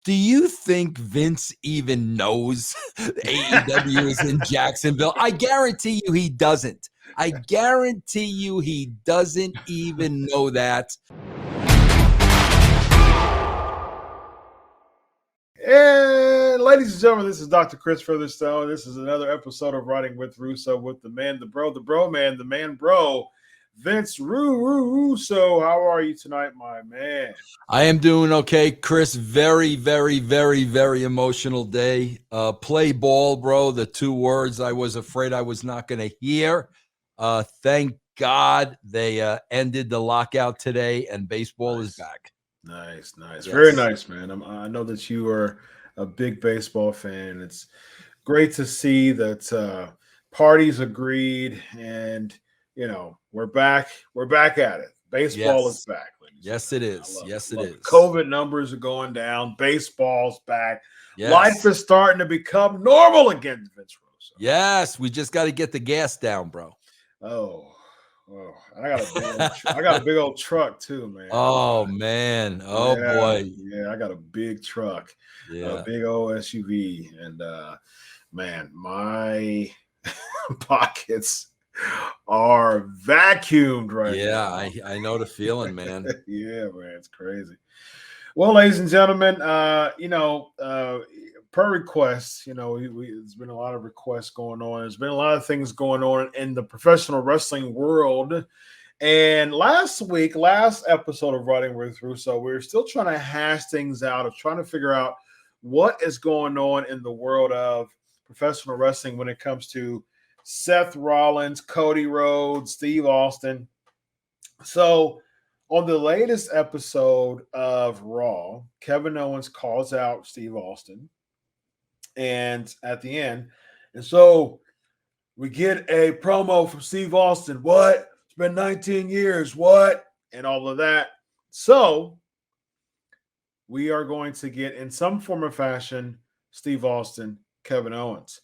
Do you think Vince even knows AEW is in Jacksonville? I guarantee you he doesn't. I guarantee you he doesn't even know that. And ladies and gentlemen, this is Dr. Chris Featherstone. This is another episode of Riding with Russo with the man, the bro man, the man bro, Vince Russo. How are you tonight, my man? I am doing okay, Chris. Very, very, very, very emotional day. Play ball, bro. The two words I was afraid I was not going to hear. Thank God they ended the lockout today, and baseball is back. Nice. Yes. Very nice, man. I know that you are a big baseball fan. It's great to see that parties agreed, and we're back. We're back at it. Baseball is back. Yes, it is. Yes, it is. COVID numbers are going down. Baseball's back. Yes. Life is starting to become normal again, Vince Russo. Yes, we just got to get the gas down, bro. Oh, I got a big old truck too, man. Oh man. Oh yeah, boy. Yeah, I got a big truck. Yeah. A big old SUV, and man, my pockets are vacuumed right now. Yeah, I know the feeling, man. Yeah, man, it's crazy. Well, ladies and gentlemen, per request, there's been a lot of requests going on. There's been a lot of things going on in the professional wrestling world. And last episode of Riding with Russo, we were still trying to hash things out, of trying to figure out what is going on in the world of professional wrestling when it comes to Seth Rollins, Cody Rhodes, Steve Austin. So on the latest episode of Raw, Kevin Owens calls out Steve Austin, and at the end, and so we get a promo from Steve Austin. What? It's been 19 years. What? And all of that. So we are going to get, in some form or fashion, Steve Austin, Kevin Owens.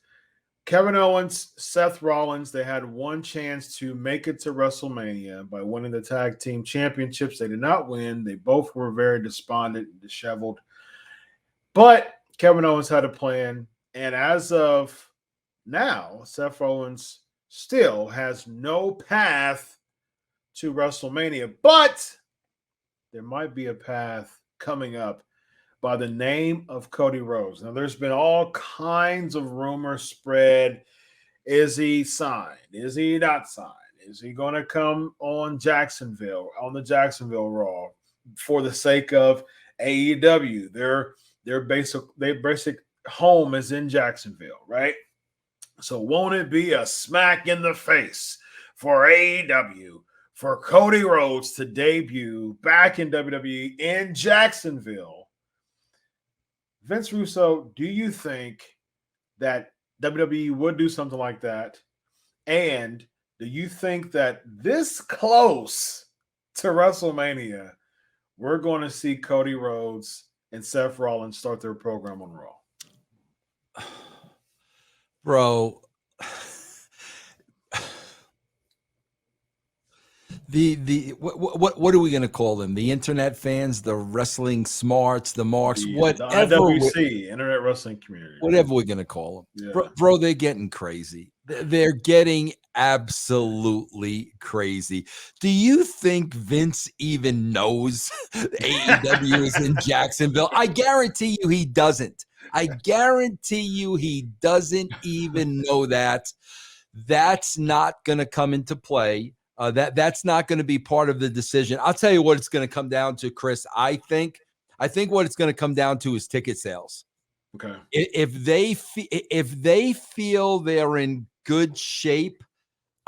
Kevin Owens, Seth Rollins, they had one chance to make it to WrestleMania by winning the tag team championships. They did not win. They both were very despondent and disheveled. But Kevin Owens had a plan. And as of now, Seth Rollins still has no path to WrestleMania. But there might be a path coming up by the name of Cody Rhodes. Now, there's been all kinds of rumors spread. Is he signed? Is he not signed? Is he going to come on the Jacksonville Raw for the sake of AEW? Their basic home is in Jacksonville, right? So won't it be a smack in the face for AEW for Cody Rhodes to debut back in WWE in Jacksonville? Vince Russo, do you think that WWE would do something like that? And do you think that this close to WrestleMania, we're going to see Cody Rhodes and Seth Rollins start their program on Raw? Bro, what are we going to call them? The internet fans, the wrestling smarts, the marks, whatever. The IWC, Internet Wrestling Community. Whatever we're going to call them. Yeah. Bro, they're getting crazy. They're getting absolutely crazy. Do you think Vince even knows AEW is in Jacksonville? I guarantee you he doesn't. I guarantee you he doesn't even know that. That's not going to come into play. That's not going to be part of the decision. I'll tell you what it's going to come down to, Chris. I think what it's going to come down to is ticket sales. Okay. If they feel they're in good shape,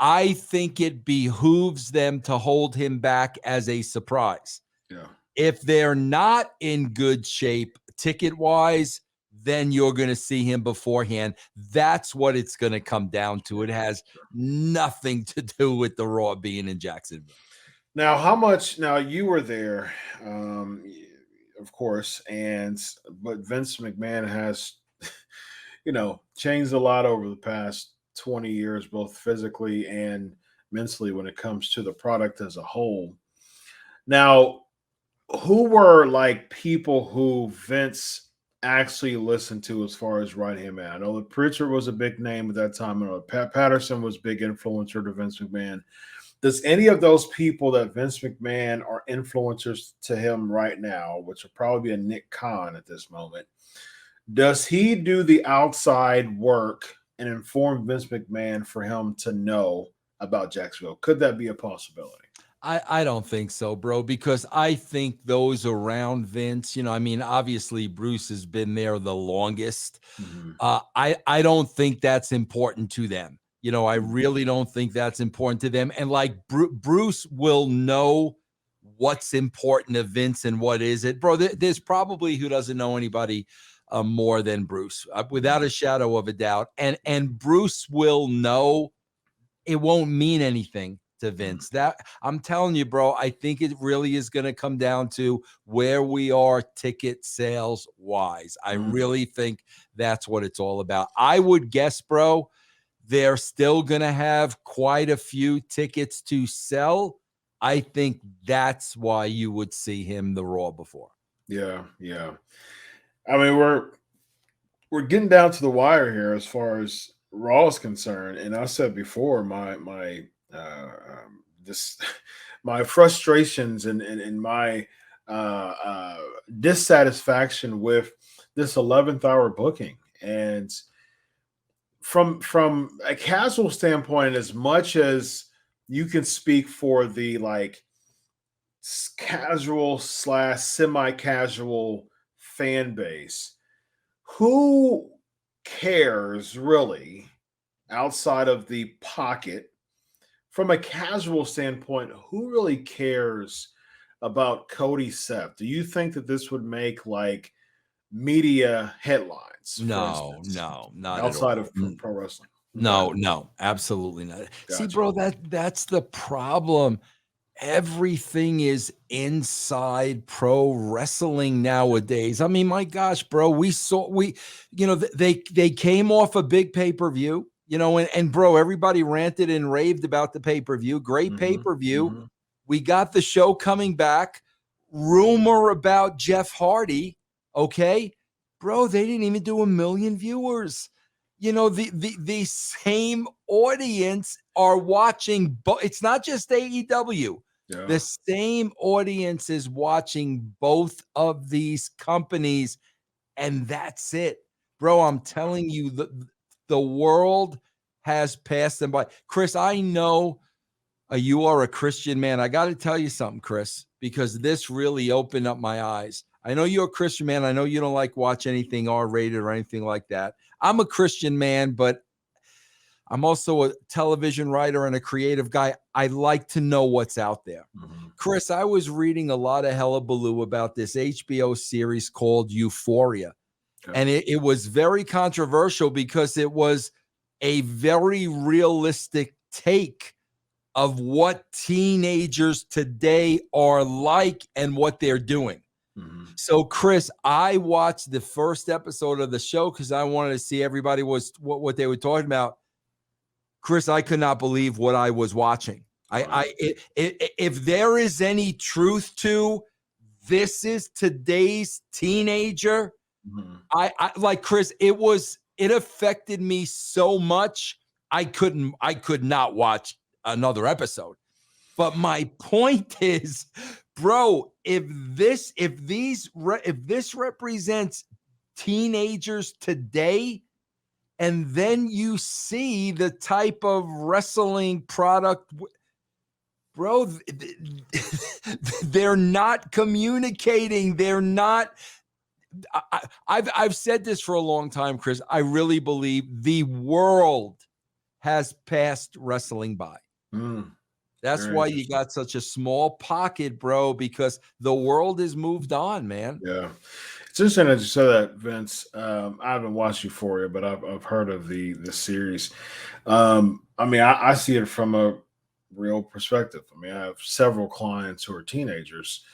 I think it behooves them to hold him back as a surprise. Yeah. If they're not in good shape ticket-wise, then you're going to see him beforehand. That's what it's going to come down to. It has nothing to do with the Raw being in Jacksonville. Now, you were there, of course, but Vince McMahon has, changed a lot over the past 20 years, both physically and mentally when it comes to the product as a whole. Now, who were like people who Vince actually listened to as far as right hand man? I know that Pritchard was a big name at that time. I know Patterson was big influencer to Vince McMahon. Does any of those people that Vince McMahon are influencers to him right now, which will probably be a Nick Khan at this moment, does he do the outside work and inform Vince McMahon for him to know about Jacksonville? Could that be a possibility? I don't think so, bro, because I think those around Vince, I mean, obviously Bruce has been there the longest. Mm-hmm. I don't think that's important to them. I really don't think that's important to them. And like Bruce will know what's important to Vince and what is it, bro. There's probably who doesn't know anybody more than Bruce, without a shadow of a doubt. And Bruce will know. It won't mean anything to Vince. That I'm telling you, bro, I think it really is going to come down to where we are ticket sales wise. I really think that's what it's all about. I would guess, bro, they're still going to have quite a few tickets to sell. I think that's why you would see him the Raw before. Yeah. I mean, we're getting down to the wire here as far as Raw is concerned, and I said before my this my frustrations and my dissatisfaction with this 11th hour booking. And from a casual standpoint, as much as you can speak for the like casual / semi-casual fan base, who cares really outside of the pocket? From a casual standpoint, who really cares about Cody Seth? Do you think that this would make like media headlines? No, not outside at all. of pro wrestling. No, absolutely not. Gotcha. See, bro, that's the problem. Everything is inside pro wrestling nowadays. I mean, my gosh, bro, they came off a big pay-per-view, and bro, everybody ranted and raved about the pay-per-view. Great pay-per-view. We got the show coming back. Rumor about Jeff Hardy. Okay, bro, they didn't even do 1 million viewers. The same audience are watching, it's not just AEW. Yeah. The same audience is watching both of these companies, and that's it. Bro, I'm telling you, the world has passed them by. Chris, I know you are a Christian man. I got to tell you something, Chris, because this really opened up my eyes. I know you're a Christian man. I know you don't like watch anything R-rated or anything like that. I'm a Christian man, but I'm also a television writer and a creative guy. I like to know what's out there. Chris, I was reading a lot of hullabaloo about this HBO series called Euphoria. Okay. And it was very controversial because it was a very realistic take of what teenagers today are like and what they're doing. So, Chris, I watched the first episode of the show because I wanted to see everybody what they were talking about. Chris, I could not believe what I was watching. If there is any truth to this is today's teenager, I like Chris, it affected me so much. I could not watch another episode. But my point is, bro, if this represents teenagers today, and then you see the type of wrestling product, bro, they're not communicating. They're not. I've said this for a long time, Chris. I really believe the world has passed wrestling by. That's why you got such a small pocket, bro, because the world has moved on, man. Yeah. It's interesting that you said that, Vince. I haven't watched Euphoria, but I've heard of the series. I mean, I see it from a real perspective. I mean, I have several clients who are teenagers.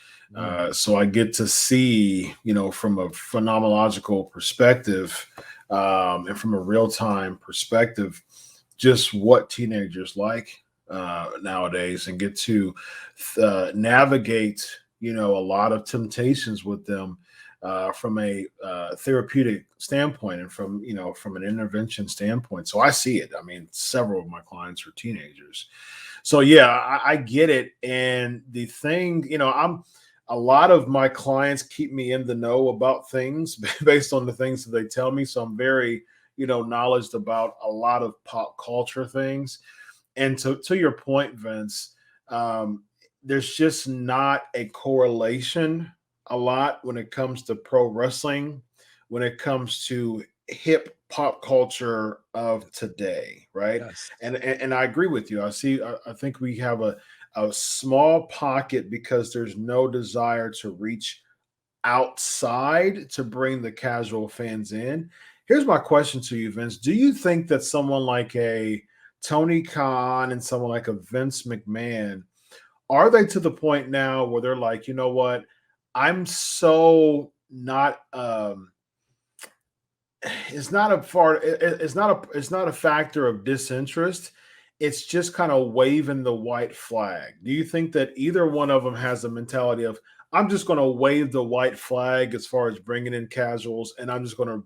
So I get to see, from a phenomenological perspective and from a real-time perspective, just what teenagers like nowadays, and get to navigate, a lot of temptations with them from a therapeutic standpoint and from from an intervention standpoint. So I see it. I mean, several of my clients are teenagers. So yeah, I get it. And the thing, a lot of my clients keep me in the know about things based on the things that they tell me. So I'm very, knowledgeable about a lot of pop culture things. And to your point, Vince, there's just not a correlation a lot when it comes to pro wrestling, when it comes to hip pop culture of today, right? Yes. And I agree with you. I think we have a small pocket because there's no desire to reach outside to bring the casual fans in. Here's my question to you, Vince. Do you think that someone like a Tony Khan and someone like a Vince McMahon, are they to the point now where they're like, you know what? I'm so not it's not a factor of disinterest. It's just kind of waving the white flag. Do you think that either one of them has a mentality of, I'm just going to wave the white flag as far as bringing in casuals, and I'm just going to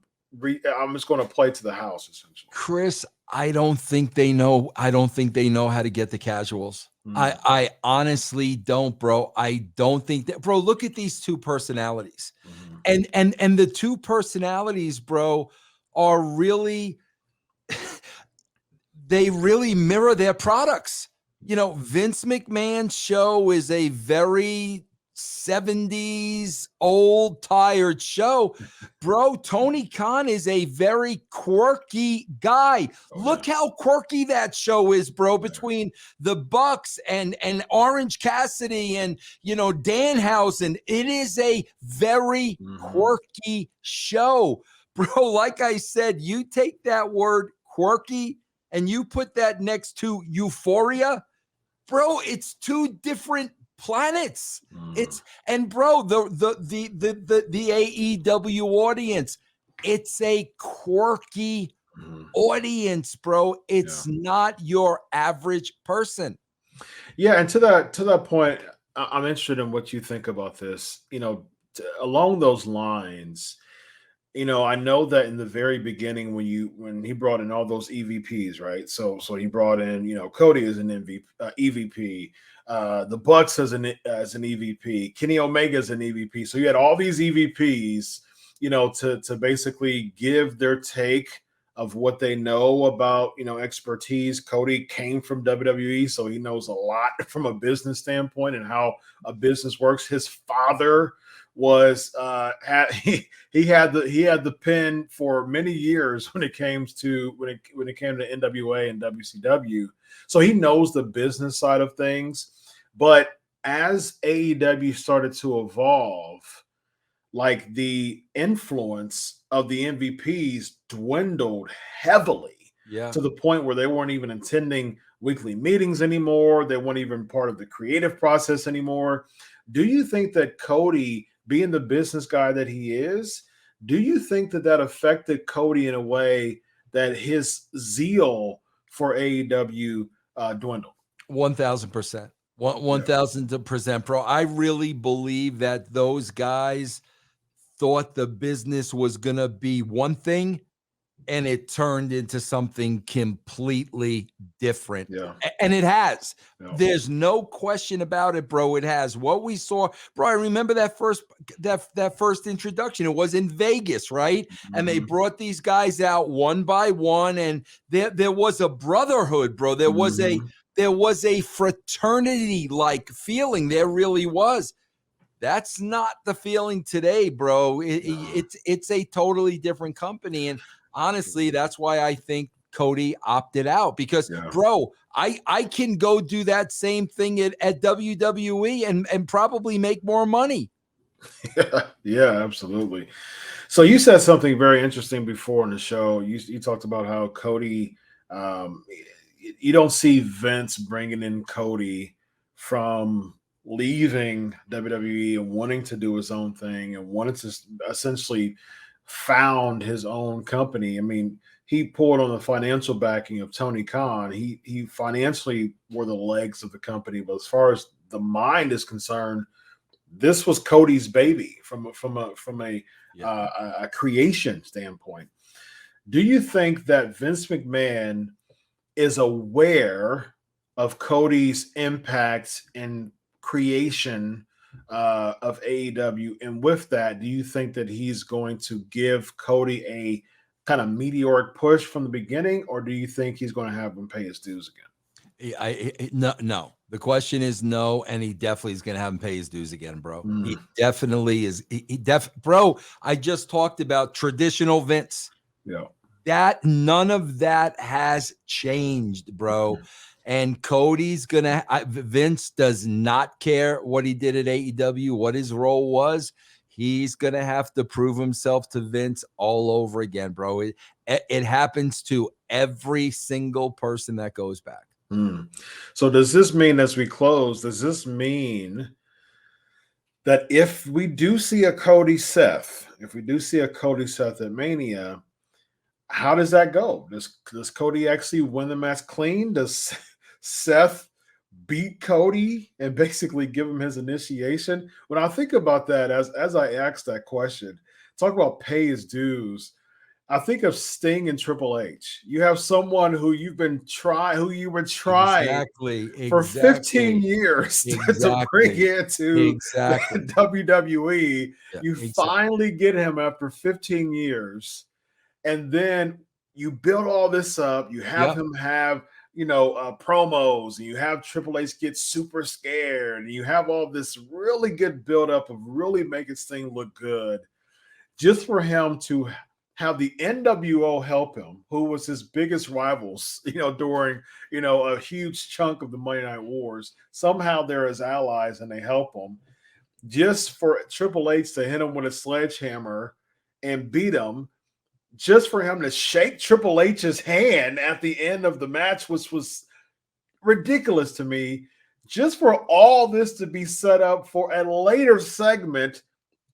play to the house, essentially? Chris, I don't think they know how to get the casuals. I honestly don't, bro. I don't think that, bro. Look at these two personalities. And the two personalities, bro, are really they really mirror their products. Vince McMahon's show is a very 70s old tired show. Bro, Tony Khan is a very quirky guy. Look how quirky that show is, bro, between the Bucks and Orange Cassidy and Danhausen. It is a very quirky show. Bro, like I said, you take that word quirky and you put that next to Euphoria, bro, it's two different planets. And bro, the AEW audience, it's a quirky audience, bro. It's not your average person. Yeah, and to that point, I'm interested in what you think about this. Along those lines, I know that in the very beginning when he brought in all those EVPs, right? So he brought in, Cody as an EVP, the Bucks as an EVP, Kenny Omega as an EVP. So you had all these EVPs, to basically give their take of what they know about, expertise. Cody came from WWE, so he knows a lot from a business standpoint and how a business works. His father was he had the pen for many years when it came to NWA and WCW, so he knows the business side of things. But as AEW started to evolve, like, the influence of the MVPs dwindled heavily, to the point where they weren't even attending weekly meetings anymore. They weren't even part of the creative process anymore. Do you think that Cody, being the business guy that he is, do you think that affected Cody in a way that his zeal for AEW dwindled? 1,000%. 1,000%, bro. I really believe that those guys thought the business was going to be one thing and it turned into something completely different. And it has. There's no question about it, bro. It has. What we saw, bro, I remember that first introduction. It was in Vegas, right? And they brought these guys out one by one, and there was a brotherhood, bro. There was a fraternity-like feeling. There really was. That's not the feeling today, bro. It's a totally different company. And honestly, that's why I think Cody opted out, because, bro, I can go do that same thing at WWE and probably make more money. Yeah, absolutely. So you said something very interesting before in the show. You talked about how Cody, you don't see Vince bringing in Cody from leaving WWE and wanting to do his own thing and wanted to essentially found his own company. I mean, he pulled on the financial backing of Tony Khan. He financially were the legs of the company, but as far as the mind is concerned, this was Cody's baby from a creation standpoint. Do you think that Vince McMahon is aware of Cody's impact in creation of AEW? And with that, do you think that he's going to give Cody a kind of meteoric push from the beginning, or do you think he's going to have him pay his dues again? No. The question is no, and he definitely is going to have him pay his dues again, bro. He definitely is. Bro, I just talked about traditional Vince. Yeah. That none of that has changed, bro. And Cody's gonna. Vince does not care what he did at AEW, what his role was. He's gonna have to prove himself to Vince all over again, bro. It happens to every single person that goes back. So does this mean, as we close, does this mean that if we do see a Cody Seth at Mania, how does that go? Does Cody actually win the match clean? Does Seth beat Cody and basically give him his initiation? When I think about that, as I asked that question, talk about pay his dues, I think of Sting and Triple H. You have someone who you've been trying for 15 years to bring into WWE. Finally get him after 15 years. And then you build all this up. You have him have, promos, and you have Triple H get super scared, and you have all this really good buildup of really making Sting look good, just for him to have the NWO help him, who was his biggest rivals, during, a huge chunk of the Monday Night Wars. Somehow they're his allies and they help him. Just for Triple H to hit him with a sledgehammer and beat him, just for him to shake Triple H's hand at the end of the match, which was ridiculous to me, just for all this to be set up for a later segment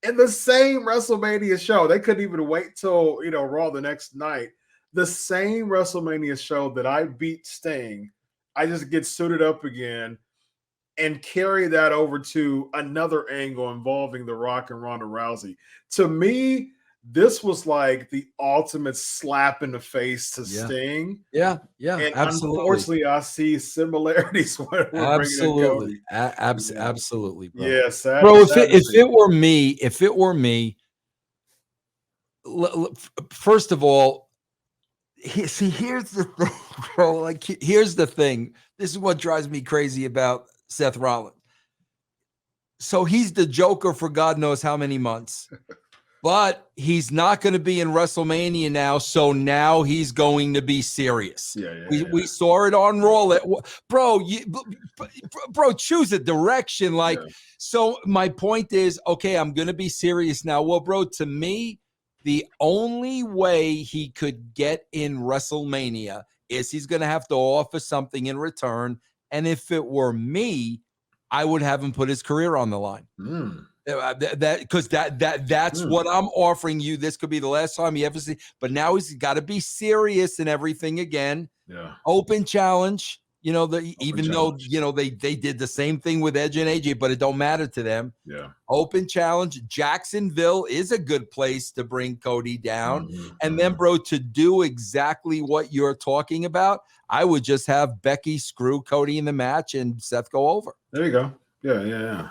in the same WrestleMania show. They couldn't even wait till, Raw the next night. The same WrestleMania show that I beat Sting, I just get suited up again and carry that over to another angle involving The Rock and Ronda Rousey. To me, this was like the ultimate slap in the face to Sting. Yeah, and absolutely. Unfortunately, I see similarities when we're absolutely, absolutely, bro. Yeah, bro. If it were me, first of all, here's the thing, bro. Like, here's the thing. This is what drives me crazy about Seth Rollins. So he's the Joker for God knows how many months. But he's not going to be in WrestleMania now, so now he's going to be serious. We saw it on Raw. Bro, choose a direction. So my point is, okay, I'm going to be serious now. Well, bro, to me, the only way he could get in WrestleMania is he's going to have to offer something in return. And if it were me, I would have him put his career on the line. That's what I'm offering you. This could be the last time you ever see, but now he's got to be serious and everything again. Open challenge, though they did the same thing with Edge and AJ, but it don't matter to them. Open challenge. Jacksonville is a good place to bring Cody down. And then, bro, to do exactly what you're talking about, I would just have Becky screw Cody in the match and Seth go over. There you go. Yeah.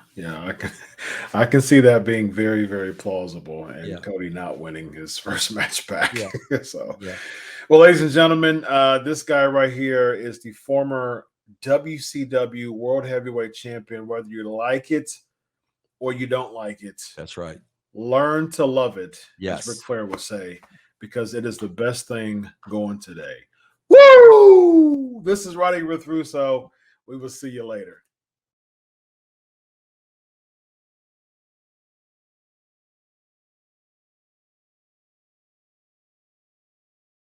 I can see that being very, very plausible, and Cody not winning his first match back. Well, ladies and gentlemen, this guy right here is the former WCW World Heavyweight Champion. Whether you like it or you don't like it, that's right. Learn to love it, as Ric Flair would say, because it is the best thing going today. Woo! This is Roddy with Russo. We will see you later.